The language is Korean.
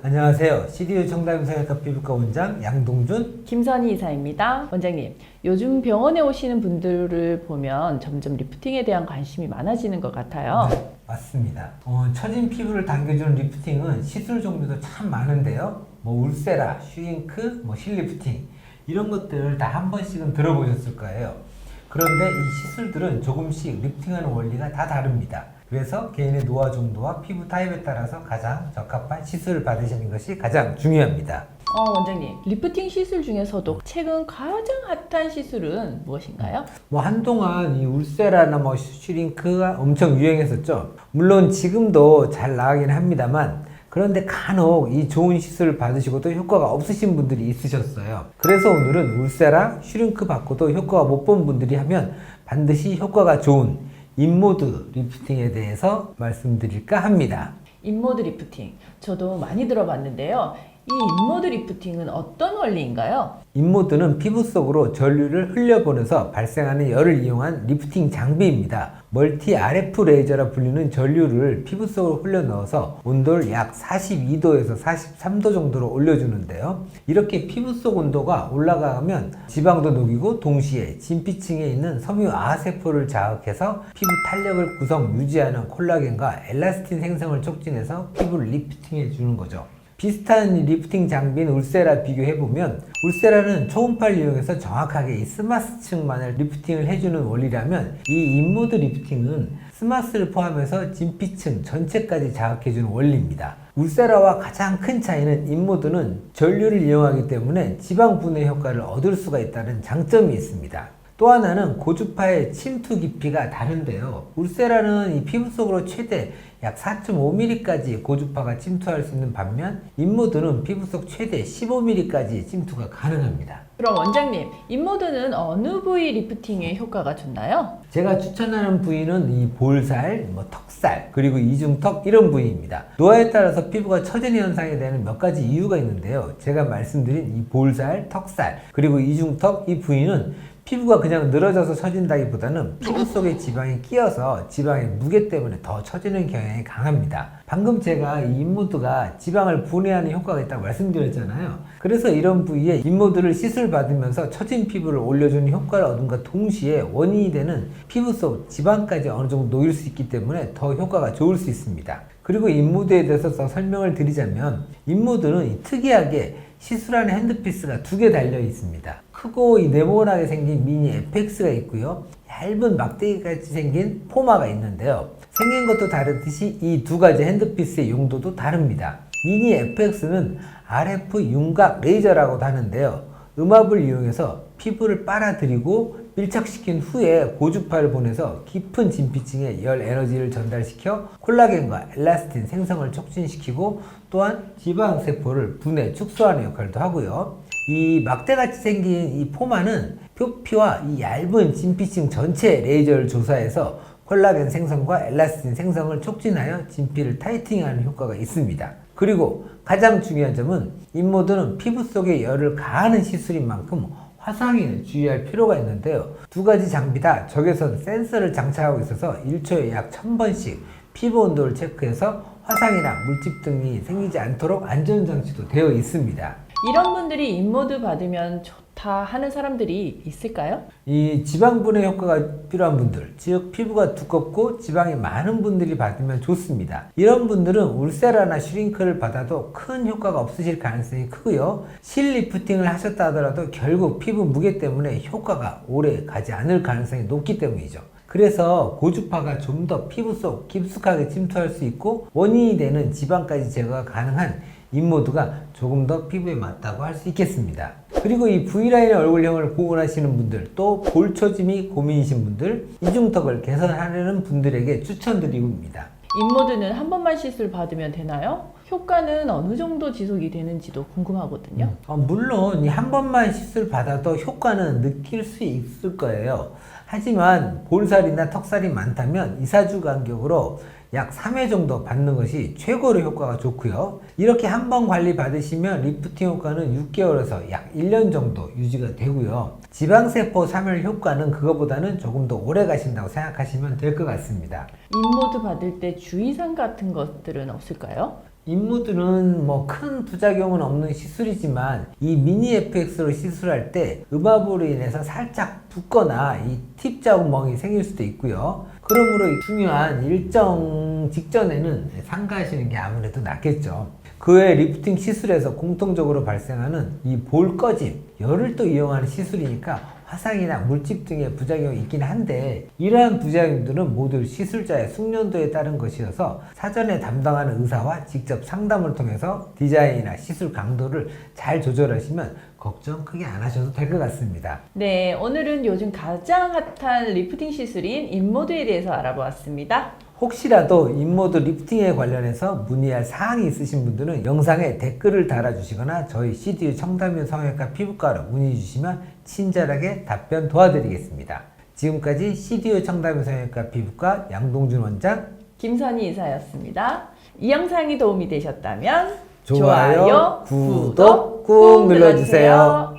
안녕하세요. CDU 청담사회과 피부과 원장 양동준. 김선희 이사입니다. 원장님, 요즘 병원에 오시는 분들을 보면 점점 리프팅에 대한 관심이 많아지는 것 같아요. 네, 맞습니다. 처진 피부를 당겨주는 리프팅은 시술 종류도 참 많은데요. 울세라, 슈링크, 실리프팅 이런 것들을 다 한 번씩은 들어보셨을 거예요. 그런데 이 시술들은 조금씩 리프팅하는 원리가 다 다릅니다. 그래서 개인의 노화 정도와 피부 타입에 따라서 가장 적합한 시술을 받으시는 것이 가장 중요합니다. 원장님, 리프팅 시술 중에서도 최근 가장 핫한 시술은 무엇인가요? 한동안 이 울세라나 슈링크가 엄청 유행했었죠. 물론 지금도 잘 나가긴 합니다만, 그런데 간혹 이 좋은 시술을 받으시고도 효과가 없으신 분들이 있으셨어요. 그래서 오늘은 울세라, 슈링크 받고도 효과가 못 본 분들이 하면 반드시 효과가 좋은 인모드 리프팅에 대해서 말씀드릴까 합니다. 인모드 리프팅, 저도 많이 들어봤는데요. 이 인모드 리프팅은 어떤 원리인가요? 인모드는 피부 속으로 전류를 흘려보내서 발생하는 열을 이용한 리프팅 장비입니다. 멀티 RF 레이저라 불리는 전류를 피부 속으로 흘려 넣어서 온도를 약 42도에서 43도 정도로 올려주는데요. 이렇게 피부 속 온도가 올라가면 지방도 녹이고 동시에 진피층에 있는 섬유아 세포를 자극해서 피부 탄력을 구성 유지하는 콜라겐과 엘라스틴 생성을 촉진해서 피부를 리프팅해 주는 거죠. 비슷한 리프팅 장비인 울세라 비교해보면, 울세라는 초음파를 이용해서 정확하게 이 스마스층만을 리프팅을 해주는 원리라면, 이 인모드 리프팅은 스마스를 포함해서 진피층 전체까지 자극해주는 원리입니다. 울세라와 가장 큰 차이는 인모드는 전류를 이용하기 때문에 지방 분해 효과를 얻을 수가 있다는 장점이 있습니다. 또 하나는 고주파의 침투 깊이가 다른데요. 울세라는 이 피부 속으로 최대 약 4.5mm까지 고주파가 침투할 수 있는 반면, 인모드는 피부 속 최대 15mm까지 침투가 가능합니다. 그럼 원장님, 인모드는 어느 부위 리프팅에 효과가 좋나요? 제가 추천하는 부위는 이 볼살, 턱살, 그리고 이중턱 이런 부위입니다. 노화에 따라서 피부가 처지는 현상이 되는 몇 가지 이유가 있는데요. 제가 말씀드린 이 볼살, 턱살, 그리고 이중턱 이 부위는 피부가 그냥 늘어져서 처진다기보다는 피부 속에 지방이 끼어서 지방의 무게 때문에 더 처지는 경향이 강합니다. 방금 제가 이 인모드가 지방을 분해하는 효과가 있다고 말씀드렸잖아요. 그래서 이런 부위에 인모드를 시술 받으면서 처진 피부를 올려주는 효과를 얻음과 동시에 원인이 되는 피부 속 지방까지 어느 정도 녹일 수 있기 때문에 더 효과가 좋을 수 있습니다. 그리고 인모드에 대해서 더 설명을 드리자면, 인모드는 특이하게 시술하는 핸드피스가 두 개 달려 있습니다. 크고 네모나게 생긴 미니 FX가 있고요. 얇은 막대기같이 생긴 포마가 있는데요. 생긴 것도 다르듯이 이 두 가지 핸드피스의 용도도 다릅니다. 미니 FX는 RF 윤곽 레이저라고도 하는데요. 음압을 이용해서 피부를 빨아들이고 밀착시킨 후에 고주파를 보내서 깊은 진피층에 열 에너지를 전달시켜 콜라겐과 엘라스틴 생성을 촉진시키고, 또한 지방세포를 분해 축소하는 역할도 하고요. 이 막대같이 생긴 이 포마는 표피와 이 얇은 진피층 전체 레이저를 조사해서 콜라겐 생성과 엘라스틴 생성을 촉진하여 진피를 타이팅하는 효과가 있습니다. 그리고 가장 중요한 점은, 인모드는 피부 속에 열을 가하는 시술인 만큼 화상에 주의할 필요가 있는데요. 두 가지 장비 다 적외선 센서를 장착하고 있어서 1초에 약 1000번씩 피부 온도를 체크해서 화상이나 물집 등이 생기지 않도록 안전장치도 되어 있습니다. 이런 분들이 인모드 받으면 좋다 하는 사람들이 있을까요? 이 지방 분해 효과가 필요한 분들, 즉 피부가 두껍고 지방이 많은 분들이 받으면 좋습니다. 이런 분들은 울세라나 슈링크를 받아도 큰 효과가 없으실 가능성이 크고요. 실리프팅을 하셨다 하더라도 결국 피부 무게 때문에 효과가 오래 가지 않을 가능성이 높기 때문이죠. 그래서 고주파가 좀 더 피부 속 깊숙하게 침투할 수 있고 원인이 되는 지방까지 제거가 가능한 인모드가 조금 더 피부에 맞다고 할 수 있겠습니다. 그리고 이 V라인의 얼굴형을 고민하시는 분들, 또 볼처짐이 고민이신 분들, 이중턱을 개선하려는 분들에게 추천드립니다. 인모드는 한 번만 시술 받으면 되나요? 효과는 어느 정도 지속이 되는지도 궁금하거든요. 물론 한 번만 시술 받아도 효과는 느낄 수 있을 거예요. 하지만 볼살이나 턱살이 많다면 2~4주 간격으로 약 3회 정도 받는 것이 최고로 효과가 좋고요. 이렇게 한 번 관리 받으시면 리프팅 효과는 6개월에서 약 1년 정도 유지가 되고요. 지방세포 사멸 효과는 그거보다는 조금 더 오래 가신다고 생각하시면 될 것 같습니다. 인모드 받을 때 주의사항 같은 것들은 없을까요? 인모드는 뭐 큰 부작용은 없는 시술이지만 이 미니 FX로 시술할 때 음압으로 인해서 살짝 붓거나 이 팁 자국멍이 생길 수도 있고요. 그러므로 이 중요한 일정 직전에는 삼가하시는 게 아무래도 낫겠죠. 그 외 리프팅 시술에서 공통적으로 발생하는 이 볼 꺼짐, 열을 또 이용하는 시술이니까 화상이나 물집 등의 부작용이 있긴 한데 이러한 부작용들은 모두 시술자의 숙련도에 따른 것이어서 사전에 담당하는 의사와 직접 상담을 통해서 디자인이나 시술 강도를 잘 조절하시면 걱정 크게 안 하셔도 될 것 같습니다. 네, 오늘은 요즘 가장 핫한 리프팅 시술인 인모드에 대해서 알아보았습니다. 혹시라도 인모드 리프팅에 관련해서 문의할 사항이 있으신 분들은 영상에 댓글을 달아주시거나 저희 CDU 청담면 성형외과 피부과로 문의 주시면 친절하게 답변 도와드리겠습니다. 지금까지 CDU 청담면 성형외과 피부과 양동준 원장, 김선희 이사였습니다. 이 영상이 도움이 되셨다면 좋아요, 구독 꾹 눌러주세요.